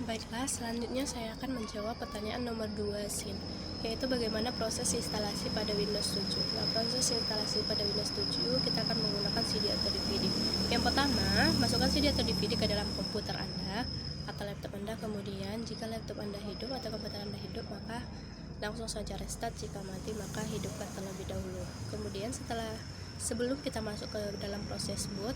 Baiklah, selanjutnya saya akan menjawab pertanyaan nomor 2 SIN, yaitu bagaimana proses instalasi pada Windows 7. Nah, proses instalasi pada Windows 7 kita akan menggunakan CD atau DVD. Yang pertama, masukkan CD atau DVD ke dalam komputer Anda atau laptop Anda. Kemudian, jika laptop Anda hidup atau komputer Anda hidup, maka langsung saja restart. Jika mati, maka hidupkan terlebih dahulu. Kemudian, sebelum kita masuk ke dalam proses boot,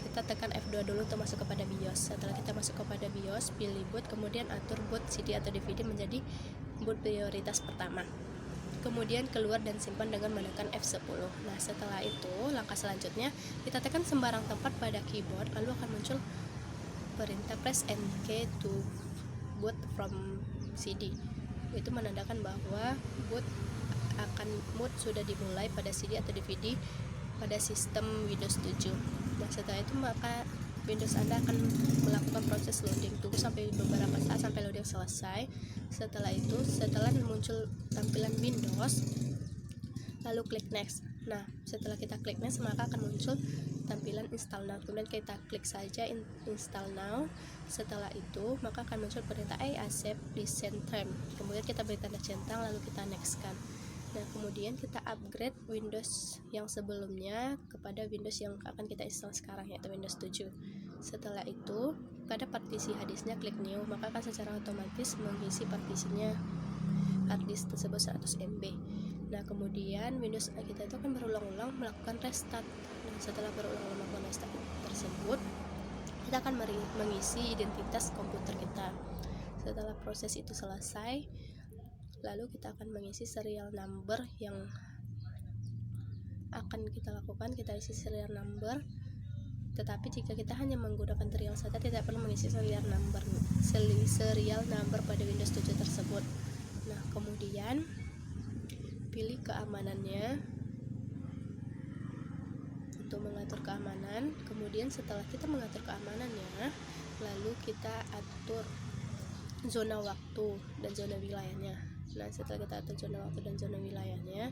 kita tekan F2 dulu untuk masuk kepada BIOS. Setelah kita masuk kepada BIOS, pilih boot, kemudian atur boot CD atau DVD menjadi boot prioritas pertama. Kemudian keluar dan simpan dengan menekan F10. Nah, setelah itu langkah selanjutnya kita tekan sembarang tempat pada keyboard, lalu akan muncul perintah press and key to boot from CD. Itu menandakan bahwa boot sudah dimulai pada CD atau DVD pada sistem Windows 7. Nah, setelah itu maka Windows Anda akan melakukan proses loading. Tunggu sampai beberapa saat sampai loading selesai. Setelah itu, setelah muncul tampilan Windows, lalu klik next. Nah, setelah kita klik next, maka akan muncul tampilan install now. Kemudian kita klik saja install now. Setelah itu, maka akan muncul perintah I accept recent term. Kemudian kita beri tanda centang, lalu kita next kan. Nah, kemudian kita upgrade Windows yang sebelumnya kepada Windows yang akan kita install sekarang, yaitu Windows 7. Setelah itu, pada partisi harddisknya klik new, maka akan secara otomatis mengisi partisinya harddisk tersebut 100 MB. Nah, kemudian Windows kita itu akan berulang-ulang melakukan restart. Nah, setelah berulang-ulang melakukan restart tersebut, kita akan mengisi identitas komputer kita. Setelah proses itu selesai, lalu kita akan mengisi serial number yang akan kita lakukan. Kita isi serial number, tetapi jika kita hanya menggunakan trial saja, tidak perlu mengisi serial number pada Windows 7 tersebut. Nah, kemudian pilih keamanannya untuk mengatur keamanan. Kemudian setelah kita mengatur keamanannya, lalu kita atur zona waktu dan zona wilayahnya. Nah, setelah kita atur zona waktu dan zona wilayahnya,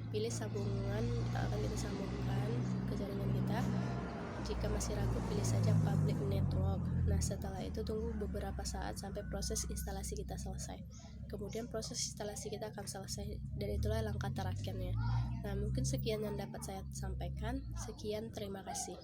pilih sambungan akan kita sambungkan ke jaringan kita. Jika masih ragu, pilih saja public network. Nah, setelah itu tunggu beberapa saat sampai proses instalasi kita selesai. Kemudian proses instalasi kita akan selesai, dan itulah langkah terakhirnya. Nah, mungkin sekian yang dapat saya sampaikan. Sekian, terima kasih.